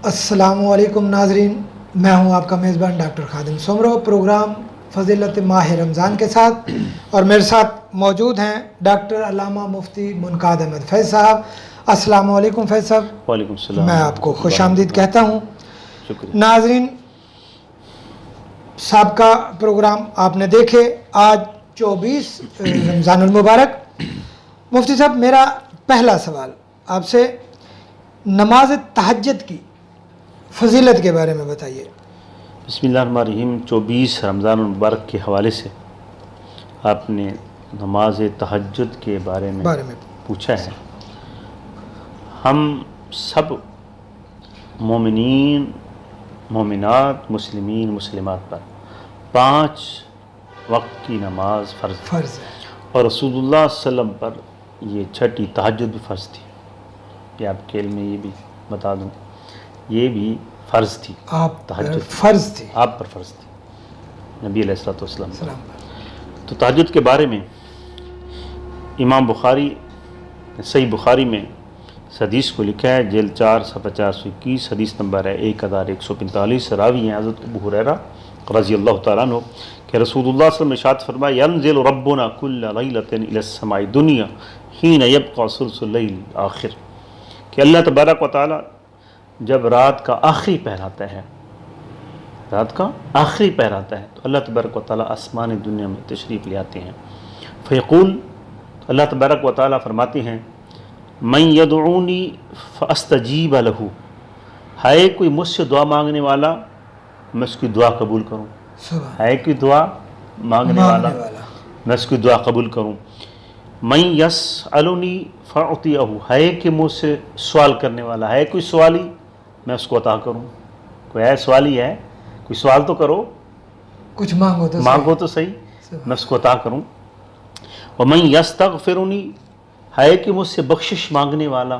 السلام علیکم ناظرین، میں ہوں آپ کا میزبان ڈاکٹر خادم سمرو، پروگرام فضیلت ماہ رمضان کے ساتھ، اور میرے ساتھ موجود ہیں ڈاکٹر علامہ مفتی منقاد احمد فیض صاحب۔ السلام علیکم فیض صاحب۔ وعلیکم السلام۔ میں آپ کو خوش آمدید کہتا ہوں۔ شکریہ ناظرین، سابقہ پروگرام آپ نے دیکھے، آج 24 رمضان المبارک۔ مفتی صاحب، میرا پہلا سوال آپ سے نماز تہجد کی فضیلت کے بارے میں بتائیے۔ بسم اللہ الرحمن الرحیم۔ 24 رمضان المبارک کے حوالے سے آپ نے نماز تہجد کے بارے میں پوچھا ہے۔ ہم سب مومنین، مومنات، مسلمین، مسلمات پر 5 وقت کی نماز فرض ہے، اور رسول اللہ صلی اللہ علیہ وسلم پر یہ چھٹی تہجد بھی فرض تھی۔ یہ آپ کے علم میں یہ بھی بتا دوں، یہ بھی فرض تھی، تہجد فرض تھی، آپ پر فرض تھی، نبی علیہ السلام پر۔ تو تہجد کے بارے میں امام بخاری صحیح بخاری میں اس حدیث کو لکھا ہے، جلد 4 صفحہ 421، حدیث نمبر ہے 1145۔ راوی ہیں حضرت ابو ہریرہ رضی اللہ تعالیٰ عنہ کہ رسول اللہ صلی اللہ علیہ وسلم نے ارشاد فرمایا، ینزل ربنا کل لیلۃ الی السماء الدنیا حین یبقى ثلث اللیل آخر، کہ اللہ تبارک و تعالیٰ جب رات کا آخری پہر آتا ہے، رات کا آخری پہر آتا ہے، تو اللہ تبارک و تعالیٰ آسمان دنیا میں تشریف لے آتے ہیں۔ فیقول، اللہ تبارک و تعالیٰ فرماتے ہیں، من یدعونی فاستجیب لہ، ہے کوئی مجھ سے دعا مانگنے والا میں اس کی دعا قبول کروں، ہے کوئی دعا مانگنے والا میں اس کی دعا قبول کروں۔ من یسألنی فاعطیہ، ہے کہ مجھ سے سوال کرنے والا، ہے کوئی سوالی میں اس کو عطا کروں۔ کوئی ہے سوالی ہے، کوئی سوال تو کرو، کچھ مانگو تو صحیح، میں اس کو عطا کروں۔ ومن یستغفرنی، ہے کہ مجھ سے بخشش مانگنے والا،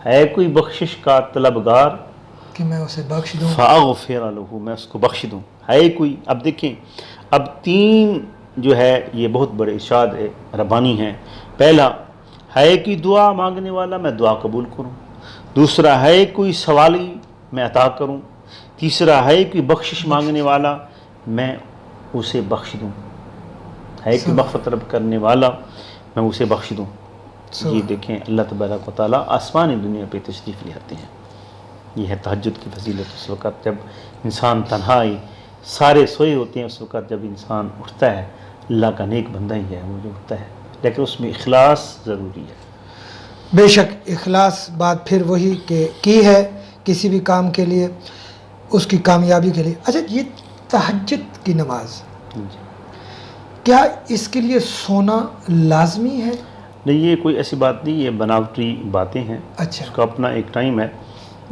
ہے کوئی بخشش کا طلبگار کہ میں اسے بخش دوں، فاغفر لہ، میں اس کو بخش دوں۔ ہے کوئی، اب دیکھیں، اب 3 جو ہے یہ بہت بڑے ارشاد ربانی ہیں۔ پہلا، ہے کوئی دعا مانگنے والا میں دعا قبول کروں۔ دوسرا، ہے کوئی سوالی میں عطا کروں۔ تیسرا، ہے کوئی بخشش مانگنے والا میں اسے بخش دوں، ہے کوئی مغفرت طلب کرنے والا میں اسے بخش دوں۔ یہ دیکھیں، اللہ تبارک و تعالیٰ آسمانی دنیا پہ تشریف لے آتے ہیں۔ یہ ہے تہجد کی فضیلت۔ اس وقت جب انسان تنہائی، سارے سوئے ہوتے ہیں، اس وقت جب انسان اٹھتا ہے، اللہ کا نیک بندہ ہی ہے وہ جو اٹھتا ہے، لیکن اس میں اخلاص ضروری ہے۔ بے شک اخلاص بات پھر وہی کہ کی ہے کسی بھی کام کے لیے، اس کی کامیابی کے لیے۔ اچھا، یہ تہجد کی نماز کیا اس کے لیے سونا لازمی ہے؟ نہیں، یہ کوئی ایسی بات نہیں، یہ بناوٹی باتیں ہیں۔ اچھا، اس کا اپنا ایک ٹائم ہے،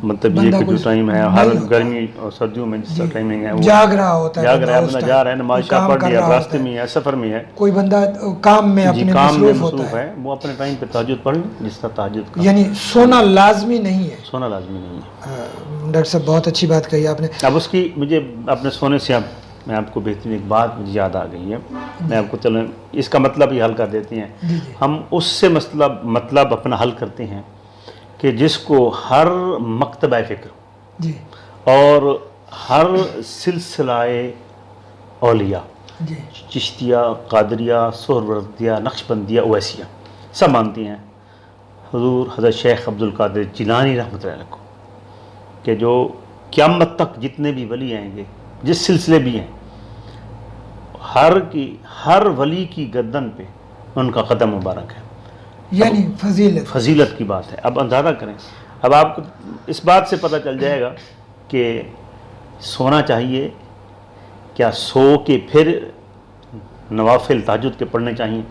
مطلب یہ کہ جو ٹائم ہے ہر گرمی اور سردیوں میں جس کا ٹائمنگ ہے، وہ جاگ رہا ہوتا ہے، بندہ جا رہا ہے، نماز شاہ پڑھ لیا، راستے میں ہے، سفر میں ہے، کوئی بندہ کام میں اپنے مصروف ہوتا ہے، وہ اپنے ٹائم پہ تہجد پڑھ لے، جس کا تہجد کا، یعنی سونا لازمی نہیں ہے۔ سونا لازمی نہیں ہے۔ ڈاکٹر صاحب بہت اچھی بات کہی آپ نے۔ اب اس کی مجھے اپنے سونے سے اب میں آپ کو بہترین ایک بات مجھے یاد آ گئی ہے، میں آپ کو چلیں اس کا مطلب ہی حل کر دیتے ہیں۔ ہم اس سے مطلب اپنا حل کرتے ہیں کہ جس کو ہر مکتبہ فکر اور ہر سلسلہ اولیاء، چشتیہ، قادریہ، سہروردیہ، نقشبندیہ، اویسیہ سب مانتی ہیں، حضور حضرت شیخ عبد القادر جیلانی رحمۃ اللہ علیہ کو، کہ جو قیامت تک جتنے بھی ولی آئیں گے، جس سلسلے بھی ہیں، ہر ولی کی گردن پہ ان کا قدم مبارک ہے، یعنی فضیلت کی بات ہے۔ اب اندازہ کریں، اب آپ کو اس بات سے پتہ چل جائے گا کہ سونا چاہیے کیا، سو کے پھر نوافل تہجد کے پڑھنے چاہیے۔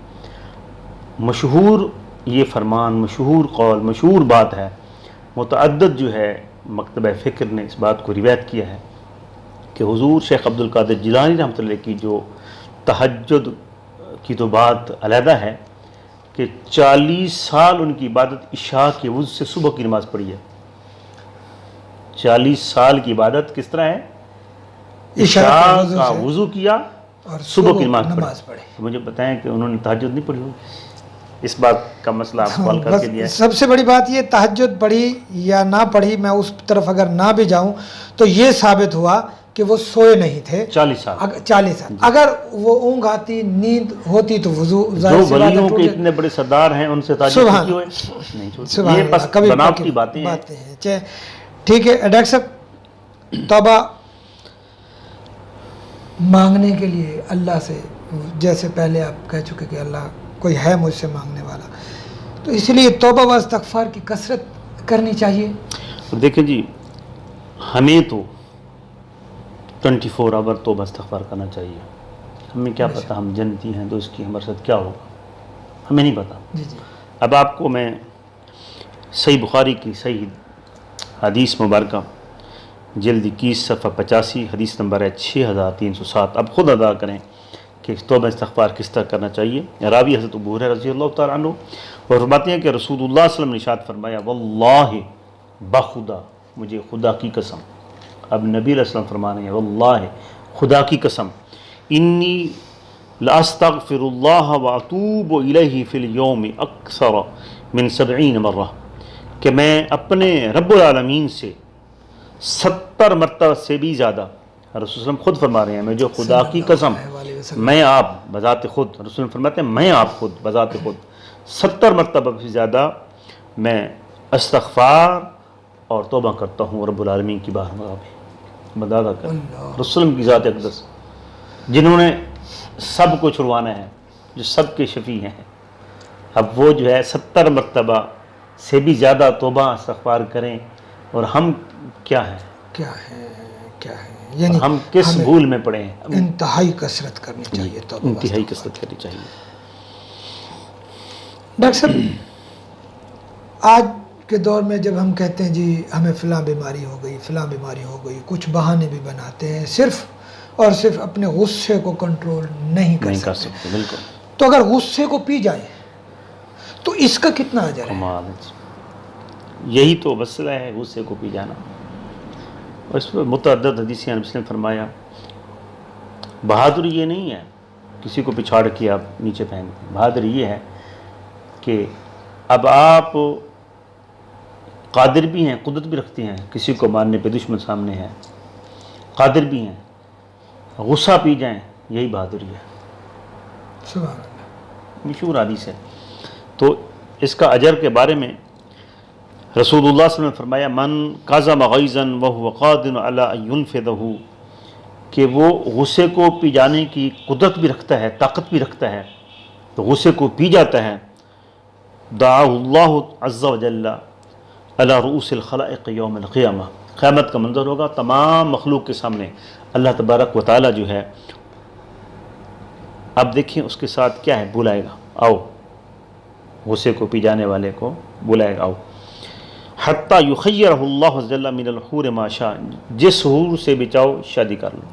مشہور یہ فرمان، مشہور قول، مشہور بات ہے، متعدد جو ہے مکتبہ فکر نے اس بات کو روایت کیا ہے کہ حضور شیخ عبد القادر جیلانی رحمۃ اللہ کی جو تہجد کی تو بات علیحدہ ہے کہ 40 سال ان کی عبادت عشاء کے وضو سے صبح کی نماز پڑھی ہے۔ 40 سال کی عبادت کس طرح ہے؟ عشاء کا وضو کیا اور صبح کی نماز پڑھی۔ مجھے بتائیں کہ انہوں نے تہجد نہیں پڑھی ہوگی؟ اس بات کا مسئلہ آپ سوال کر کے دیا ہے. سب سے بڑی بات یہ تہجد پڑھی یا نہ پڑھی، میں اس طرف اگر نہ بھی جاؤں تو یہ ثابت ہوا کہ وہ سوئے نہیں تھے 40 سال. 40 سال. اگر وہ اونگ آتی، نیند ہوتی تو وضو جو ولیوں کے اتنے بڑے سردار ہیں ان سے تہجد کی ہوئے نہیں چھوٹی. یہ بس بناوٹی باتیں ہیں. ٹھیک ہے ڈاکٹر صاحب، توبہ مانگنے کے لیے اللہ سے، جیسے پہلے آپ کہہ چکے کہ اللہ کوئی ہے مجھ سے مانگنے والا، تو اس لیے توبہ و استغفار کی کثرت کرنی چاہیے. دیکھیں جی، ہمیں تو 24 آور توبہ استغفار کرنا چاہیے. ہمیں کیا پتہ ہم جنتی ہیں تو اس کی ہمارے ساتھ کیا ہوگا، ہمیں نہیں پتہ. جی جی. اب آپ کو میں صحیح بخاری کی صحیح حدیث مبارکہ جلد 21 صفحہ 85 حدیث نمبر ہے 6307. اب خود ادا کریں کہ توبہ استغفار کس طرح کرنا چاہیے. راوی حضرت ابو ہریرہ رضی اللہ تعالیٰ عنہ اور فرماتے ہیں کہ رسول اللہ صلی اللہ علیہ وسلم نے ارشاد فرمایا، واللہ بخدا، مجھے خدا کی قسم. اب نبی علیہ السلام فرما رہے ہیں واللہ خدا کی قسم، انی لاستغفر اللہ واتوب الیہ فی اليوم اکثر من 70 مرہ، کہ میں اپنے رب العالمین سے 70 مرتبہ سے بھی زیادہ، رسول اللہ علیہ وسلم خود فرما رہے ہیں میں جو خدا کی قسم، میں آپ بذات خود، رسول اللہ فرماتے ہیں میں آپ خود بذات خود 70 مرتبہ سے زیادہ میں استغفار اور توبہ کرتا ہوں رب العالمین کی بارگاہ میں. مدادا کر رسول کی ذات اقدس جنہوں نے سب کو چھڑوانا ہے، جو سب کے شفیع ہیں، اب وہ جو ہے 70 مرتبہ سے بھی زیادہ توبہ استغفار کریں، اور ہم کیا ہیں، یعنی ہم کس بھول میں پڑے ہیں. انتہائی کثرت کرنی چاہیے توبہ، انتہائی کثرت کرنی چاہیے. ڈاکٹر صاحب، آج کے دور میں جب ہم کہتے ہیں جی ہمیں فلاں بیماری ہو گئی، فلاں بیماری ہو گئی، کچھ بہانے بھی بناتے ہیں، صرف اور صرف اپنے غصے کو کنٹرول نہیں کر سکتے. بالکل. تو اگر غصے کو پی جائیں تو اس کا کتنا اجر ہے؟ یہی تو مسئلہ ہے، غصے کو پی جانا. اور اس میں متعدد حدیثیں نبی نے فرمایا، بہادری یہ نہیں ہے کسی کو پچھاڑ کے آپ نیچے پھینک دیں. بہادری یہ ہے کہ اب آپ قادر بھی ہیں، قدرت بھی رکھتے ہیں، کسی کو مارنے پہ دشمن سامنے ہے، قادر بھی ہیں، غصہ پی جائیں، یہی بہادری ہے. سبحان اللہ. مشہور حدیث ہے. تو اس کا اجر کے بارے میں رسول اللہ صلی اللہ علیہ وسلم نے فرمایا، من کاظم غیظا وهو قادر علی ان ينفذه، کہ وہ غصے کو پی جانے کی قدرت بھی رکھتا ہے، طاقت بھی رکھتا ہے، تو غصے کو پی جاتا ہے. دعاہ اللہ عز وجل علی رؤوس الخلائق یوم القیامہ، قیامت کا منظر ہوگا، تمام مخلوق کے سامنے اللہ تبارک و تعالی جو ہے، اب دیکھیں اس کے ساتھ کیا ہے، بلائے گا، آؤ، غصے کو پی جانے والے کو بلائے گا، آؤ. حتیٰ یخیرہ اللہ عز وجل من الحور ما شاء، جس حور سے بھی چاہو شادی کر لو.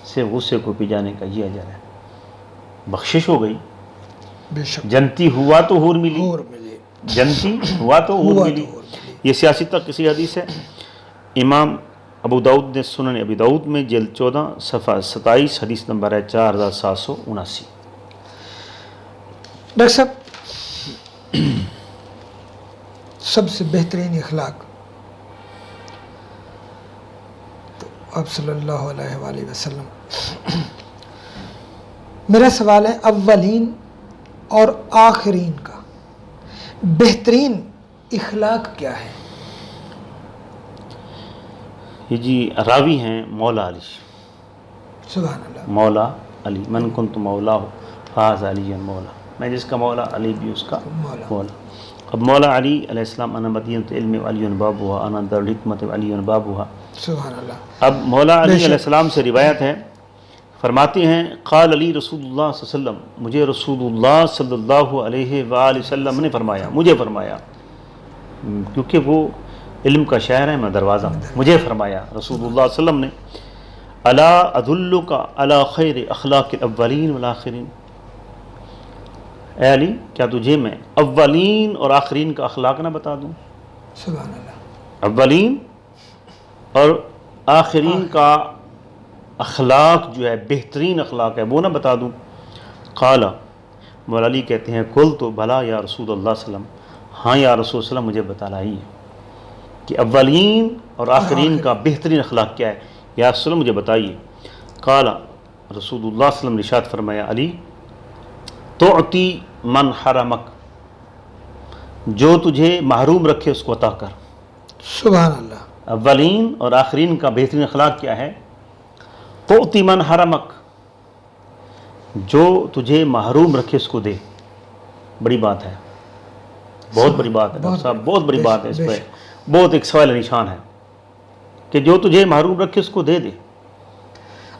صرف غصے کو پی جانے کا یہ اجر ہے. بخشش ہو گئی. بے شک. جنتی ہوا تو حور ملی، جنتی ہوا تو حور ملی. یہ سیاسی تک کسی حدیث ہے. امام ابو داؤد نے سنن ابی داؤد میں جلد 14 صفحہ 27 حدیث نمبر ہے 4779. ڈاکٹر صاحب، سب سے بہترین اخلاق تو آپ صلی اللہ علیہ وآلہ وسلم. میرا سوال ہے، اولین اور آخرین کا بہترین اخلاق کیا ہے؟ یہ جی راوی ہیں مولا علی. سبحان اللہ. مولا علی، من کنت مولا فاز علی مولا، میں جس کا مولا علی بھی اس کا مولا. اب مولا علی علیہ السلام، انا مدینۃ العلم علی بابها، انا دار الحکمت علی بابها. سبحان اللہ. اب مولا علی علیہ السلام سے روایت ہے، فرماتے ہیں قال علی رسول اللہ صلی اللہ علیہ وسلم، مجھے رسول اللہ صلی اللہ علیہ وآلہ وسلم نے فرمایا، مجھے فرمایا، کیونکہ وہ علم کا شہر ہے، میں دروازہ ہوں، مجھے فرمایا رسول اللہ صلی اللہ علیہ وسلم نے، الا ادلک علی خیر اخلاق الاولین والآخرین، اے علی کیا تجھے میں اولین اور آخرین کا اخلاق نہ بتا دوں؟ سبحان اللہ. اولین اور آخرین کا اخلاق جو ہے بہترین اخلاق ہے وہ نہ بتا دوں؟ قال مولا علی کہتے ہیں قل تو بھلا یا رسول اللہ صلی اللہ علیہ وسلم، ہاں یا رسول اللہ مجھے بتلائیے کہ اولین اور آخرین کا بہترین اخلاق کیا ہے، یا رسول اللہ مجھے بتائیے۔ قال رسول اللہ صلی اللہ علیہ وسلم نے ارشاد فرمایا علی تعطی من حرمک، جو تجھے محروم رکھے اس کو عطا کر۔ سبحان اللہ۔ اولین اور آخرین کا بہترین اخلاق کیا ہے؟ تعطی من حرمک، جو تجھے محروم رکھے اس کو دے۔ بڑی بات ہے، بہت بڑی بات ہے ڈاکٹر صاحب، بہت بڑی بات ہے، اس پہ بہت ایک سوال نشان ہے کہ جو تجھے محروم رکھے اس کو دے دے۔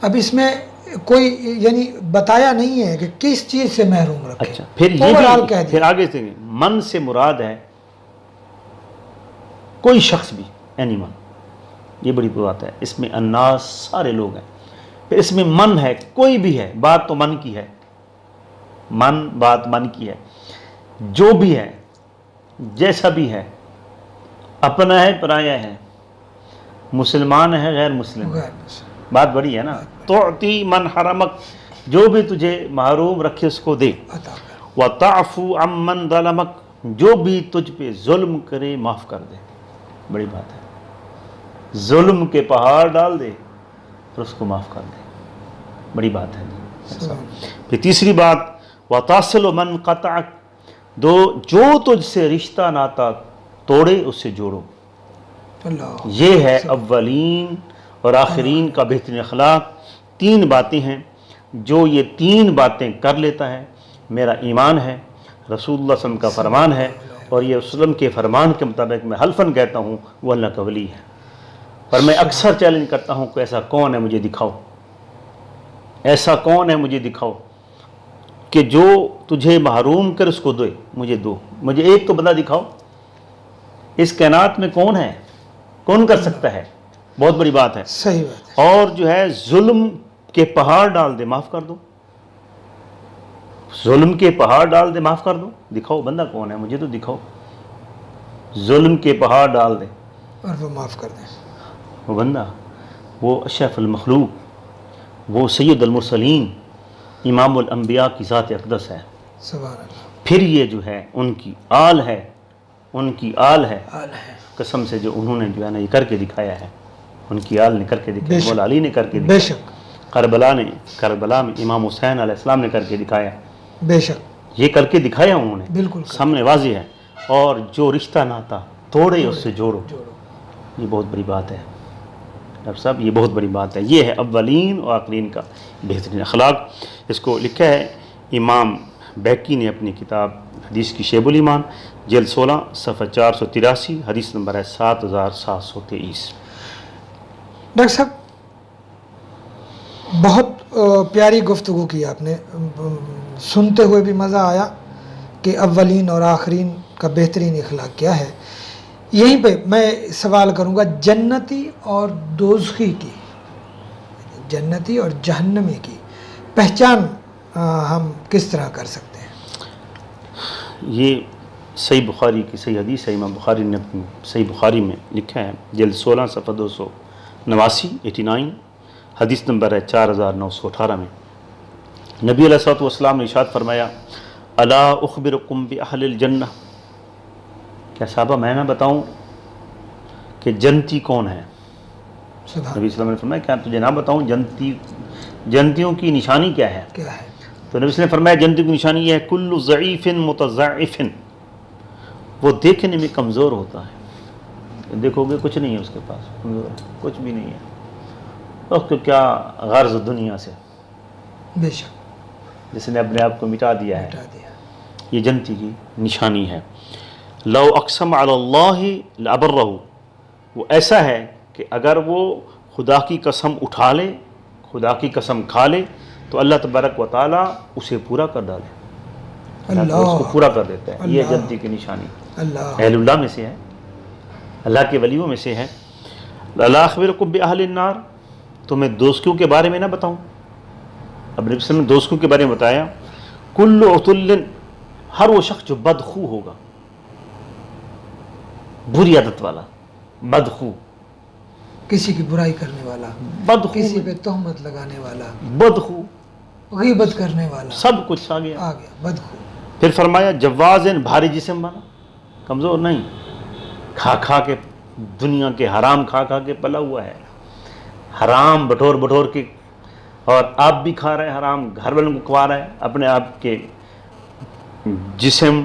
اب اس میں کوئی یعنی بتایا نہیں ہے کہ کس چیز سے محروم رکھے۔ اچھا، پھر یہ بھی پھر آگے سے من سے مراد ہے کوئی شخص بھی، اینی من، یہ بڑی بات ہے، اس میں الناس سارے لوگ ہیں، پھر اس میں من ہے، کوئی بھی ہے، بات تو من کی ہے، بات من کی ہے، جو بھی ہے، جیسا بھی ہے، اپنا ہے پرایا ہے، مسلمان ہے غیر مسلم ہے، بات بڑی ہے نا۔ تعطی من حرمک، جو بھی تجھے محروم رکھے اس کو دے۔ وَتَعْفُ عَمَّنْ ظَلَمَكَ، جو بھی تجھ پہ ظلم کرے معاف کر دے۔ بڑی بات ہے، ظلم کے پہاڑ ڈال دے پھر اس کو معاف کر دے، بڑی بات ہے۔ پھر تیسری بات وَتَصِلُ مَنْ قَطَعَكَ، جو تجھ سے رشتہ ناتا توڑے اس سے جوڑو۔ یہ ہے اولین اور آخرین کا بہترین اخلاق۔ تین باتیں ہیں، جو یہ تین باتیں کر لیتا ہے میرا ایمان ہے، رسول اللہ صلی اللہ علیہ وسلم کا فرمان ہے، اور یہ وسلم کے فرمان کے مطابق میں حلفاً کہتا ہوں وہ اللہ کا ولی ہے۔ پر میں اکثر چیلنج کرتا ہوں کہ ایسا کون ہے مجھے دکھاؤ، ایسا کون ہے مجھے دکھاؤ کہ جو تجھے محروم کر اس کو دے، مجھے دو، مجھے ایک تو بندہ دکھاؤ۔ اس کائنات میں کون ہے، کون کر سکتا ہے؟ بہت بڑی بات ہے۔ صحیح بات ہے۔ اور جو ہے ظلم کے پہاڑ ڈال دے معاف کر دو، ظلم کے پہاڑ ڈال دے معاف کر دو، دکھاؤ بندہ کون ہے مجھے تو دکھاؤ، ظلم کے پہاڑ ڈال دے اور وہ معاف کر دیں۔ وہ بندہ، وہ اشرف المخلوق، وہ سید المرسلین، امام الانبیاء کی ذات اقدس ہے۔ سبحان اللہ۔ پھر یہ جو ہے ان کی آل ہے، ان کی آل ہے، آل ہے۔ قسم سے جو انہوں نے جو ہے نا یہ کر کے دکھایا ہے، ان کی آل نے کر کے دکھایا، مولا علی نے کر کے دکھایا، بے شک، کربلا میں امام حسین علیہ السلام نے کر کے دکھایا، بے شک، یہ کر کے دکھایا انہوں نے، بالکل سامنے واضح ہے۔ اور جو رشتہ ناتا توڑے اس سے جوڑو، جوڑو۔ یہ بہت بڑی بات ہے ڈاکٹر صاحب، یہ بہت بڑی بات ہے۔ یہ ہے اولین اور آخرین کا بہترین اخلاق۔ اس کو لکھا ہے امام بیہقی نے اپنی کتاب حدیث کی شیب الایمان، جلد 16 صفحہ 483، حدیث نمبر ہے 7723۔ ڈاکٹر صاحب بہت پیاری گفتگو کی آپ نے، سنتے ہوئے بھی مزہ آیا کہ اولین اور آخرین کا بہترین اخلاق کیا ہے۔ یہیں پہ میں سوال کروں گا جنتی اور دوزخی کی، جنتی اور جہنمی کی پہچان ہم کس طرح کر سکتے ہیں؟ یہ صحیح بخاری کی صحیح حدیث ہے، امام بخاری نے اپنی صحیح بخاری میں لکھا ہے، جلد 16 صفحہ 289 حدیث نمبر ہے 4918 میں نبی علیہ الصلوۃ والسلام نے ارشاد فرمایا الا اخبرکم باہل الجنہ، کیا صحابہ میں نہ بتاؤں کہ جنتی کون ہے؟ نبی صلی اللہ علیہ وسلم نے فرمایا کیا تجھے نہ بتاؤں جنتیوں کی نشانی کیا ہے؟ کیا ہے؟ تو نبی صلی اللہ علیہ وسلم نے فرمایا جنتیوں کی نشانی یہ ہے کل ضعیف متضعف، وہ دیکھنے میں کمزور ہوتا ہے، دیکھو گے کچھ نہیں ہے اس کے پاس، کمزور ہے، کچھ بھی نہیں ہے، اس کو کیا غرض دنیا سے، بے شک جس نے اپنے آپ کو مٹا دیا ہے، مٹا دیا۔ یہ جنتی کی نشانی ہے۔ لو اقسم علی اللہ لابرہ، وہ ایسا ہے کہ اگر وہ خدا کی قسم اٹھا لے، خدا کی قسم کھا لے تو اللہ تبارک و تعالیٰ اسے پورا کر ڈالے، اللہ اس کو پورا کر دیتا ہے۔ یہ جنتی کی نشانی اہل اللہ میں سے ہے، اللہ کے ولیوں میں سے ہے۔ لا اخبرکم باہل النار، تو میں دوستوں کے بارے میں نہ بتاؤں؟ اب نبی صلی اللہ علیہ وسلم نے دوستوں کے بارے میں بتایا کل عتل، ہر وہ شخص جو بدخو ہوگا، بری عادت والا، بدخو، کسی کی برائی کرنے والا، بدخو، کسی پہ تہمت لگانے والا، بدخو، غیبت کرنے والا سب کچھ آ گیا. آ گیا، بدخو. پھر فرمایا جوازن، بھاری جسم والا، کمزور نہیں، کھا کھا کے دنیا کے حرام کھا کھا کے پلا ہوا ہے، حرام بٹور بٹور کے، اور آپ بھی کھا رہے ہیں حرام، گھر والوں کو کھوا رہے ہیں، اپنے آپ کے جسم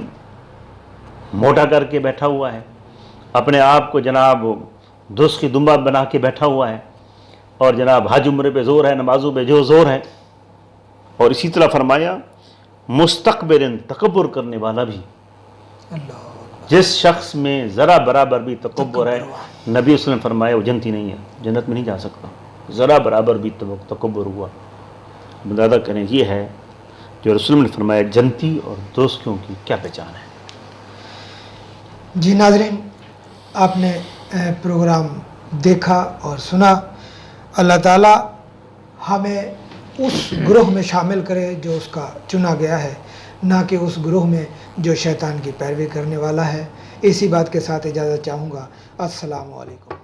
موٹا کر کے بیٹھا ہوا ہے، اپنے آپ کو جناب دوست کی دمبا بنا کے بیٹھا ہوا ہے، اور جناب حج عمرے پہ زور ہے، نمازوں پہ جو زور ہے. اور اسی طرح فرمایا مستقبرن، تکبر کرنے والا بھی. اللہ جس شخص میں ذرا برابر بھی تکبر ہے، نبی صلی اللہ علیہ وسلم فرمایا وہ جنتی نہیں ہے، جنت میں نہیں جا سکتا. ذرا برابر بھی تکبر ہوا، مدادہ کریں یہ ہے جو رسول نے فرمایا جنتی اور دوستوں کی کیا پہچان ہے. جی ناظرین، آپ نے پروگرام دیکھا اور سنا. اللہ تعالیٰ ہمیں اس گروہ میں شامل کرے جو اس کا چنا گیا ہے، نہ کہ اس گروہ میں جو شیطان کی پیروی کرنے والا ہے. اسی بات کے ساتھ اجازت چاہوں گا. السلام علیکم.